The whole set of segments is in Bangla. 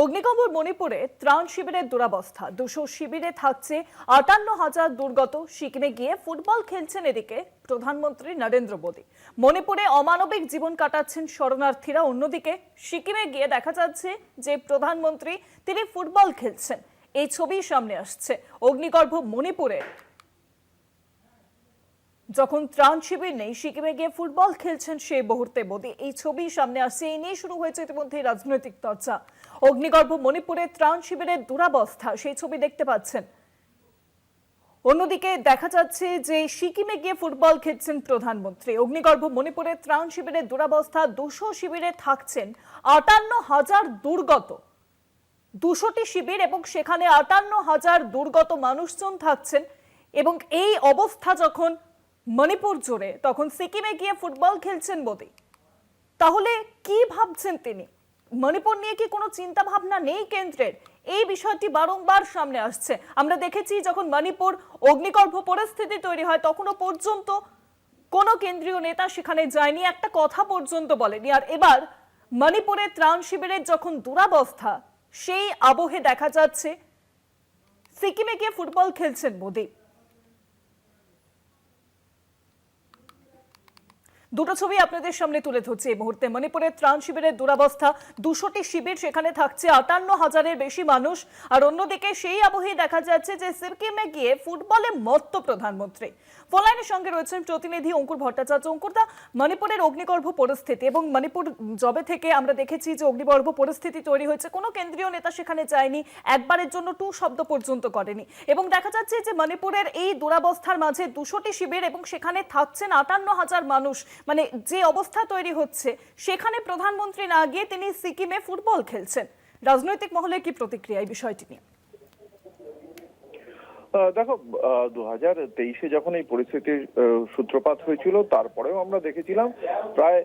অগ্নিকম্পর মণিপুরে ত্রাণ শিবিরের দুরবস্থা। 200 শিবিরে থাকছে 58,000 দুর্গত। সিকিমে গিয়ে ফুটবল খেলছেন এদিকে প্রধানমন্ত্রী নরেন্দ্র মোদী। মণিপুরে অমানবিক জীবন কাটাচ্ছেন শরণার্থীরা। অন্যদিকে সিকিমে গিয়ে দেখা যাচ্ছে যে প্রধানমন্ত্রী তিনি ফুটবল খেলছেন। এই ছবি সামনে আসছে অগ্নিগর্ভ মণিপুরে। যখন ত্রাণ শিবির নেই, সিকিমে গিয়ে ফুটবল খেলছেন সেই মুহূর্তে মোদী। এই ছবি সামনে আসছে। এই নিয়ে শুরু হয়েছে ইতিমধ্যে রাজনৈতিক চর্চা। অগ্নিগর্ভ মণিপুরে ত্রাণ শিবিরের দুরবস্থা, সেই ছবি দেখতে পাচ্ছেন। অন্যদিকে দেখা যাচ্ছে যে সিকিমে গিয়ে ফুটবল খেলছেন প্রধানমন্ত্রী। অগ্নিগর্ভ মণিপুরে ত্রাণ শিবিরের দুরবস্থা। 200 শিবিরে থাকছেন 58,000 দুর্গত। 200টি শিবির এবং সেখানে 58,000 দুর্গত মানুষজন থাকছেন। এবং এই অবস্থা যখন মণিপুর জুড়ে, তখন সিকিমে গিয়ে ফুটবল খেলছেন মোদী। তাহলে কি ভাবছেন তিনি? মণিপুর নিয়ে কি কোনো চিন্তা ভাবনা নেই কেন্দ্রের? এই বিষয়টি বারংবার সামনে আসছে। আমরা দেখেছি যখন মণিপুর অগ্নিগর্ভ পরিস্থিতি তৈরি হয় তখনও পর্যন্ত কোনো কেন্দ্রীয় নেতা সেখানে যায়নি, একটা কথা পর্যন্ত বলেনি। আর এবার মণিপুরে ত্রাণ শিবিরের যখন দুরবস্থা, সেই আবহে দেখা যাচ্ছে সিকিমে গিয়ে ফুটবল খেলছেন মোদী। দুটো ছবি আপনাদের সামনে তুলে ধরছে এই মুহূর্তে। মণিপুরের ত্রাণ শিবিরের দুরবস্থা। 200টি শিবির, সেখানে থাকছে 58,000-এর বেশি মানুষ। আর অন্যদিকে সেই আবহেই দেখা যাচ্ছে যে সিকিমে গিয়ে ফুটবলে মত্ত প্রধানমন্ত্রী। ফোনলাইনের সঙ্গে রয়েছেন প্রতিনিধি অঙ্কুর ভট্টাচার্য। অঙ্কুরদা, মণিপুরের অগ্নিগর্ভ পরিস্থিতি এবং মণিপুর জবে থেকে আমরা দেখেছি যে অগ্নিগর্ভ পরিস্থিতি তৈরি হয়েছে, কোনো কেন্দ্রীয় নেতা সেখানে যায়নি, একবারের জন্য টু শব্দ পর্যন্ত করেনি। এবং দেখা যাচ্ছে যে মণিপুরের এই দুরবস্থার মাঝে 200টি শিবির এবং সেখানে থাকছেন 58,000 মানুষ। মানে যে অবস্থা তৈরি হচ্ছে, সেখানে প্রধানমন্ত্রী না গিয়ে তিনি সিকিমে ফুটবল খেলছেন। রাজনৈতিক মহলে কি প্রতিক্রিয়া এই বিষয়টি নিয়ে? দেখো, 2023-এ যখন এই পরিস্থিতির সূত্রপাত হয়েছিল, তারপরেও আমরা দেখেছিলাম প্রায়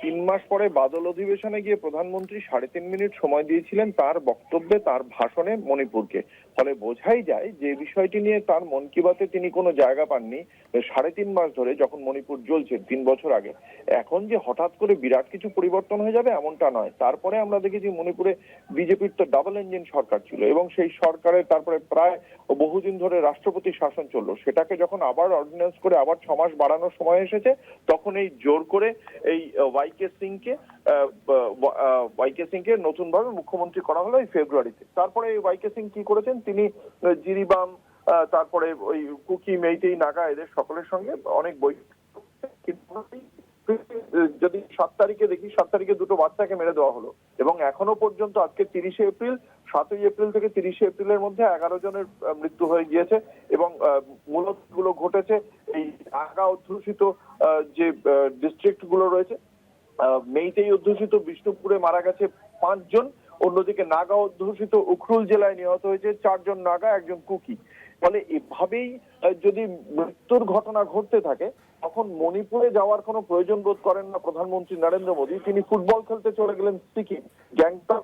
3 মাস পরে বাদল অধিবেশনে গিয়ে প্রধানমন্ত্রী 3.5 মিনিট সময় দিয়েছিলেন তার বক্তব্যে, তার ভাষণে মণিপুরকে। ফলে বোঝাই যায় যে বিষয়টি নিয়ে তার মন কি বাতে তিনি কোনো জায়গা পাননি 3.5 মাস ধরে, যখন মণিপুর জ্বলছে 3 বছর আগে। এখন যে হঠাৎ করে বিরাট কিছু পরিবর্তন হয়ে যাবে এমনটা নয়। তারপরে আমরা দেখেছি মণিপুরে বিজেপির তো ডাবল ইঞ্জিন সরকার ছিল এবং সেই সরকারের তারপরে প্রায় বহুদিন ধরে রাষ্ট্রপতি শাসন চললো। সেটাকে যখন আবার অর্ডিন্যান্স করে আবার 6 মাস বাড়ানোর সময় এসেছে, তখন এই জোর করে এই ওয়াইকে সিংকে নতুন ভাবে মুখ্যমন্ত্রী করা হলো এই ফেব্রুয়ারিতে। তারপরে এই ওয়াইকে সিং কি করেছেন, তিনি জিরিবাম, তারপরে ওই কুকি, মেইতেই, নাগা এদের সকলের সঙ্গে অনেক যদি 7 তারিখে দেখি, 7 তারিখে দুটো বাচ্চাকে মেরে দেওয়া হলো এবং এখনো পর্যন্ত আজকে 30শে এপ্রিল, 7ই এপ্রিল থেকে 30শে এপ্রিলের মধ্যে 11 জনের মৃত্যু হয়ে গিয়েছে। এবং মূলত গুলো ঘটেছে এই নাগা অধ্যুষিত যে ডিস্ট্রিক্ট গুলো রয়েছে। মেইতেই অধ্যুষিত বিষ্ণুপুরে মারা গেছে 5 জন, অন্যদিকে নাগা অধ্যুষিত উখরুল জেলায় নিহত হয়েছে 4 জন নাগা, 1 জন কুকি। ফলে এভাবেই যদি মৃত্যুর ঘটনা ঘটতে থাকে, তখন মণিপুরে যাওয়ার কোনো প্রয়োজন বোধ করেন না প্রধানমন্ত্রী নরেন্দ্র মোদী। তিনি ফুটবল খেলতে চলে গেলেন সিকিম, গ্যাংটক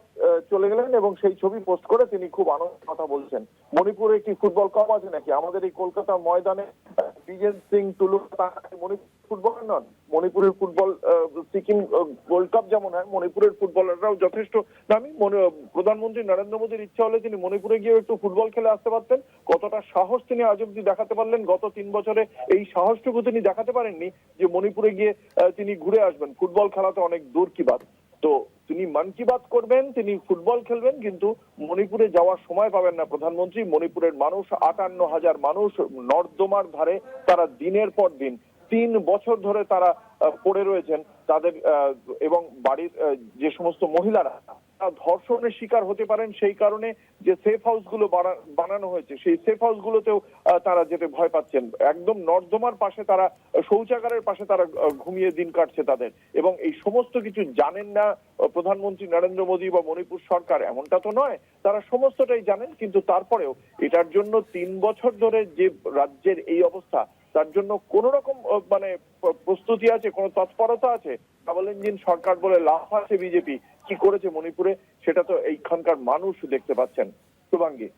চলে গেলেন এবং সেই ছবি পোস্ট করে তিনি খুব আনন্দের কথা বলছেন। মণিপুরে কি ফুটবল কাপ আছে নাকি? আমাদের এই কলকাতা ময়দানে বিজেন সিং, টুলু মণিপুর ফুটবলার নন। মণিপুরের ফুটবল, সিকিম গোল্ড কাপ যেমন হয়, মণিপুরের ফুটবলাররাও যথেষ্ট দামি। প্রধানমন্ত্রী নরেন্দ্র মোদীর ইচ্ছা হলে তিনি মণিপুরে গিয়ে একটু ফুটবল খেলে আসতে পারতেন। কতটা সাহস তিনি আজ অব্দি দেখাতে পারলেন? গত 3 বছরে এই সাহসটুকু তিনি দেখাতে পারেননি যে মণিপুরে গিয়ে তিনি ঘুরে আসবেন। ফুটবল খেলা তো অনেক দূর কি বাত। তো তিনি মন কি বাত করবেন, তিনি ফুটবল খেলবেন, কিন্তু মণিপুরে যাওয়ার সময় পাবেন না প্রধানমন্ত্রী। মণিপুরের মানুষ, 58,000 মানুষ নর্দমার ধারে, তারা দিনের পর দিন 3 বছর ধরে তারা পড়ে রয়েছেন। তাদের এবং বাড়ির যে সমস্ত মহিলারা ধর্ষণের শিকার হতে পারেন, সেই কারণে যে সেফ হাউস গুলো বানানো হয়েছে, সেই সেফ হাউস গুলোতেও তারা যেতে ভয় পাচ্ছেন। একদম নর্দমার পাশে তারা, শৌচাগারের পাশে তারা ঘুমিয়ে দিন কাটছে তাদের। এবং এই সমস্ত কিছু জানেন না প্রধানমন্ত্রী নরেন্দ্র মোদী বা মণিপুর সরকার, এমনটা তো নয়, তারা সমস্তটাই জানেন। কিন্তু তারপরেও এটার জন্য 3 বছর ধরে যে রাজ্যের এই অবস্থা, তার জন্য কোন রকম মানে প্রস্তুতি আছে, কোন তৎপরতা আছে? ডাবল ইঞ্জিন সরকার বলে লাভ আছে বিজেপি। কি করেছে মণিপুরে সেটা তো এইখানকার মানুষ দেখতে পাচ্ছেন। শুভাঙ্গী।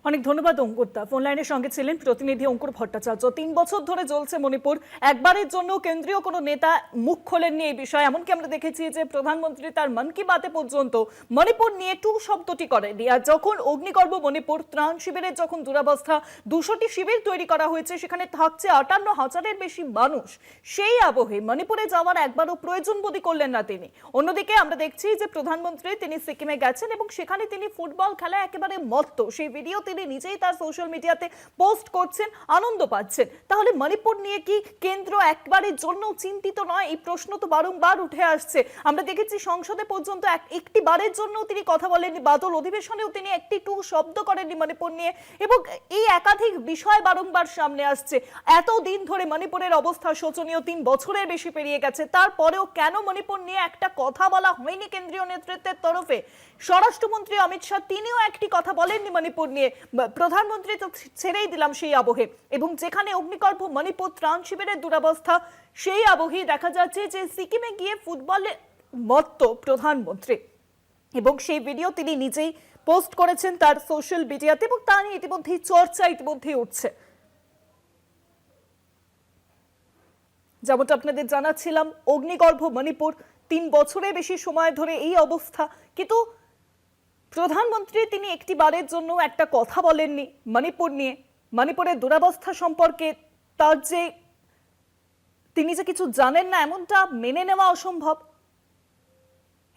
অনেক ধন্যবাদ অঙ্কুরদা। ফোন লাইনের সঙ্গে ছিলেন প্রতিনিধি অঙ্কুর ভট্টাচার্য। ৩ বছর ধরে জ্বলছে মণিপুর, একবারের জন্য কেন্দ্রীয় কোনো নেতা মুখ খোলেননি এই বিষয়ে। এমনকি আমরা দেখেছি যে প্রধানমন্ত্রী তার মন কি বাতে পর্যন্ত মণিপুর নিয়ে টু শব্দটি করেনি। আর যখন অগ্নিগর্ভ মণিপুর ত্রাণ শিবিরের যখন দুরবস্থা, 200টি শিবির তৈরি করা হয়েছে, সেখানে থাকছে 58,000-এর বেশি মানুষ, সেই আবহে মণিপুরে যাওয়ার একবারও প্রয়োজন বোধই করলেন না তিনি। অন্যদিকে আমরা দেখছি যে প্রধানমন্ত্রী তিনি সিকিমে গেছেন এবং সেখানে তিনি ফুটবল খেলা একেবারে মত্ত, সেই ভিডিও তিনি নিজেই তার সোশ্যাল মিডিয়াতে পোস্ট করছেন, আনন্দ পাচ্ছেন। তাহলে মণিপুর নিয়ে কি কেন্দ্র একবারের জন্য চিন্তিত নয়? এই প্রশ্ন তো বারংবার উঠে আসছে। আমরা দেখেছি সংসদে পর্যন্ত একটি বারের জন্য তিনি কথা বলেননি, বাদল অধিবেশনেও তিনি একটি টু শব্দ করেননি মণিপুর নিয়ে। এবং এই একাধিক বিষয় বারংবার সামনে আসছে। এতদিন ধরে মণিপুরের অবস্থা শোচনীয়, 3 বছরের বেশি পেরিয়ে গেছে, তারপরেও কেন মণিপুর নিয়ে একটা কথা বলা হয়নি কেন্দ্রীয় নেতৃত্বের তরফে? স্বরাষ্ট্রমন্ত্রী অমিত শাহ তিনিও একটি কথা বলেননি মণিপুর নিয়ে। প্রধানমন্ত্রী তো ছেড়েই দিলাম সেই আবহে। এবং যেখানে অগ্নিগর্ভ মণিপুর ত্রাণ শিবিরের দুরবস্থা, সেই আবহে দেখা যাচ্ছে যে সিকিমে গিয়ে ফুটবলে মত্ত প্রধানমন্ত্রী, এবং সেই ভিডিও তিনি নিজেই পোস্ট করেছেন তার সোশ্যাল মিডিয়াতে, এবং তা নিয়ে ইতিমধ্যেই চর্চা ইতিমধ্যেই উঠছে। যেমনটা আপনাদের জানাচ্ছিলাম, অগ্নিগর্ভ মণিপুর 3 বছরের বেশি সময় ধরে এই অবস্থা, কিন্তু প্রধানমন্ত্রী তিনি একটি বারের জন্য একটা কথা বলেননি মণিপুর নিয়ে। মণিপুরের দুরবস্থা সম্পর্কে তার যে তিনি যে কিছু জানেন না এমনটা মেনে নেওয়া অসম্ভব।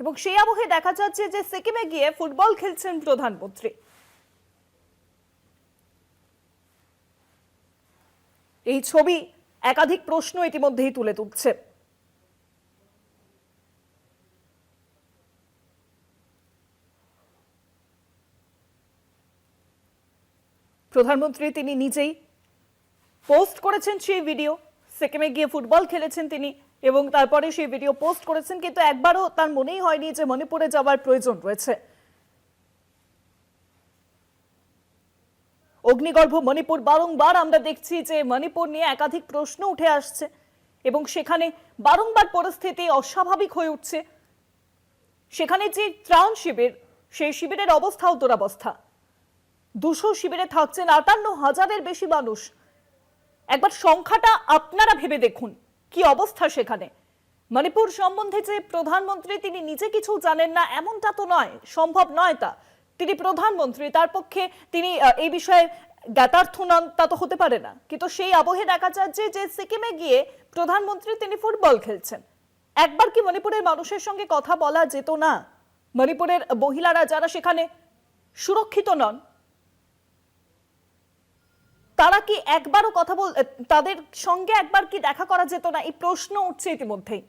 এবং সেই আবহে দেখা যাচ্ছে যে সিকিমে গিয়ে ফুটবল খেলছেন প্রধানমন্ত্রী। এই ছবি একাধিক প্রশ্ন ইতিমধ্যেই তুলে তুলছে। প্রধানমন্ত্রী তিনি নিজেই পোস্ট করেছেন সেই ভিডিও, সিকিমে গিয়ে ফুটবল খেলেছেন তিনি, এবং তারপরে সেই ভিডিও পোস্ট করেছেন, কিন্তু একবারও তার মনেই হয়নি যে মণিপুরে যাওয়ার প্রয়োজন রয়েছে। অগ্নিগর্ভ মণিপুর, বারংবার আমরা দেখছি যে মণিপুর নিয়ে একাধিক প্রশ্ন উঠে আসছে এবং সেখানে বারংবার পরিস্থিতি অস্বাভাবিক হয়ে উঠছে। সেখানে যে ত্রাণ শিবির, সেই শিবিরের অবস্থাও দুরবস্থা। 200 শিবিরে থাকছেন 58,000-এর বেশি মানুষ। একবার সংখ্যাটা আপনারা ভেবে দেখুন কি অবস্থা সেখানে। মণিপুর সম্বন্ধে যে প্রধানমন্ত্রী তিনি নিজে কিছু জানেন না এমনটা তো নয়, সম্ভব নয় তা। তিনি প্রধানমন্ত্রী, তার পক্ষে তিনি এই বিষয়ে জ্ঞাতার্থ নন তা তো হতে পারে না। কিন্তু সেই আবহে দেখা যাচ্ছে যে সিকিমে গিয়ে প্রধানমন্ত্রী তিনি ফুটবল খেলছেন। একবার কি মণিপুরের মানুষের সঙ্গে কথা বলা যেত না? মণিপুরের মহিলারা যারা সেখানে সুরক্ষিত নন, তারা কি একবারও কথা তাদের সঙ্গে একবার কি দেখা করা যেত না? এই প্রশ্ন উঠছে ইতিমধ্যেই।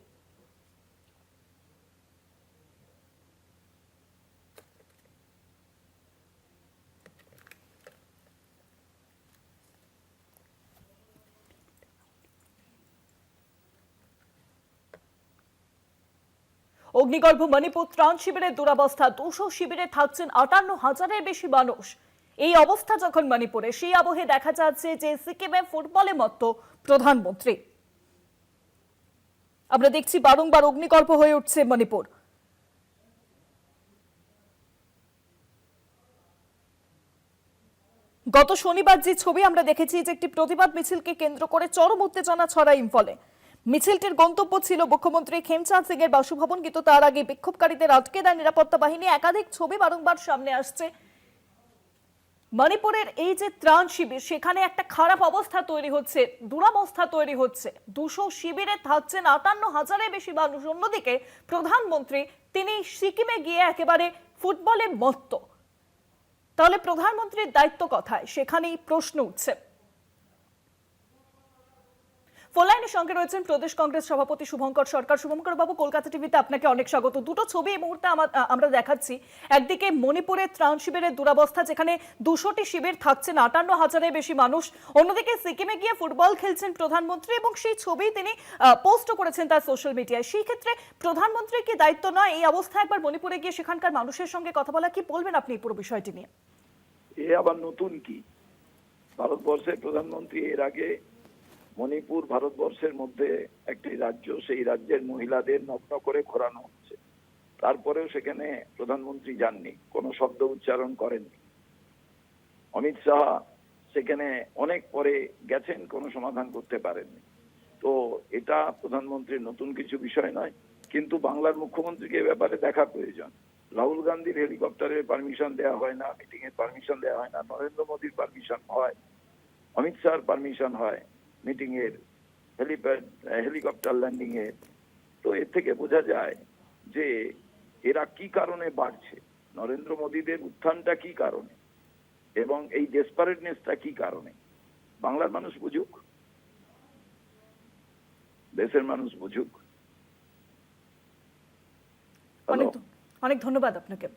অগ্নিগর্ভ মণিপুর ত্রাণ শিবিরের দুরবস্থা, 200 শিবিরে থাকছেন 58,000-এর বেশি মানুষ। এই অবস্থা যখন মণিপুরে, সেই আবহে দেখা যাচ্ছে যে সিকিমে ফুটবলে মত্ত প্রধানমন্ত্রী। আমরা দেখছি বারংবার অগ্নিগর্ভ হয়ে উঠছে মণিপুর। গত শনিবার যে ছবি আমরা দেখেছি যে একটি প্রতিবাদ মিছিলকে কেন্দ্র করে চরম উত্তেজনা ছড়ায় ইম্ফলে। মিছিলটির গন্তব্য ছিল মুখ্যমন্ত্রী খেমচাঁদ সিং এর বাসভবন, কিন্তু তার আগে বিক্ষোভকারীদের আটকে দেয় নিরাপত্তা বাহিনী। একাধিক ছবি বারংবার সামনে আসছে। মণিপুরের এই যে ত্রাণ শিবির, সেখানে একটা খারাপ অবস্থা তৈরি হচ্ছে, দুরবস্থা তৈরি হচ্ছে। 200 শিবিরে থাকছেন 58,000-এর বেশি মানুষ। অন্যদিকে প্রধানমন্ত্রী তিনি সিকিমে গিয়ে একেবারে ফুটবলে মত্ত। তাহলে প্রধানমন্ত্রীর দায়িত্ব কথায়? সেখানেই প্রশ্ন উঠছে। ফোনলাইনের সঙ্গে রয়েছেন প্রদেশ কংগ্রেস সভাপতি শুভঙ্কর সরকার। শুভঙ্কর বাবু, কলকাতা টিভিতে আপনাকে অনেক স্বাগত। দুটো ছবি এই মুহূর্তে আমরা দেখাচ্ছি। একদিকে মণিপুরের ত্রাণ শিবিরের দুরবস্থা, যেখানে 200টি শিবির থাকছেন 58,000-এর বেশি মানুষ। অন্যদিকে সিকিমে গিয়ে ফুটবল খেলছেন প্রধানমন্ত্রী, এবং সেই ছবি তিনি পোস্টও করেছেন তার সোশ্যাল মিডিয়ায়। সেই ক্ষেত্রে প্রধানমন্ত্রীর কি দায়িত্ব নয় এই অবস্থায় একবার মণিপুরে গিয়ে সেখানকার মানুষের সঙ্গে কথা বলা? কি বলবেন আপনি এই পুরো বিষয়টি নিয়ে? এ আবার নতুন কি? ভারতবর্ষের প্রধানমন্ত্রী এর আগে মণিপুর ভারতবর্ষের মধ্যে একটি রাজ্য, সেই রাজ্যের মহিলাদের নগ্ন করে ঘোরানো হচ্ছে, তারপরেও সেখানে প্রধানমন্ত্রী যাননি, কোনো শব্দ উচ্চারণ করেননি। অমিত শাহ সেখানে অনেক পরে গেছেন, কোনো সমাধান করতে পারেননি। তো এটা প্রধানমন্ত্রীর নতুন কিছু বিষয় নয়, কিন্তু বাংলার মুখ্যমন্ত্রীকে এ ব্যাপারে দেখা প্রয়োজন। রাহুল গান্ধীর হেলিকপ্টারের পারমিশন দেওয়া হয় না, মিটিং এর পারমিশন দেওয়া হয় না, নরেন্দ্র মোদীর পারমিশন হয়, অমিত শাহর পারমিশন হয় মিটিং এর, হেলিকপ্টার ল্যান্ডিং এর। তো এর থেকে বোঝা যায় যে এরা কি কারণে বাড়ছে, নরেন্দ্র মোদীদের উত্থানটা কি কারণে, এবং এই ডেসপারেটনেসটা কি কারণে। বাংলার মানুষ বুঝুক, দেশের মানুষ বুঝুক। অনেক ধন্যবাদ আপনাকে।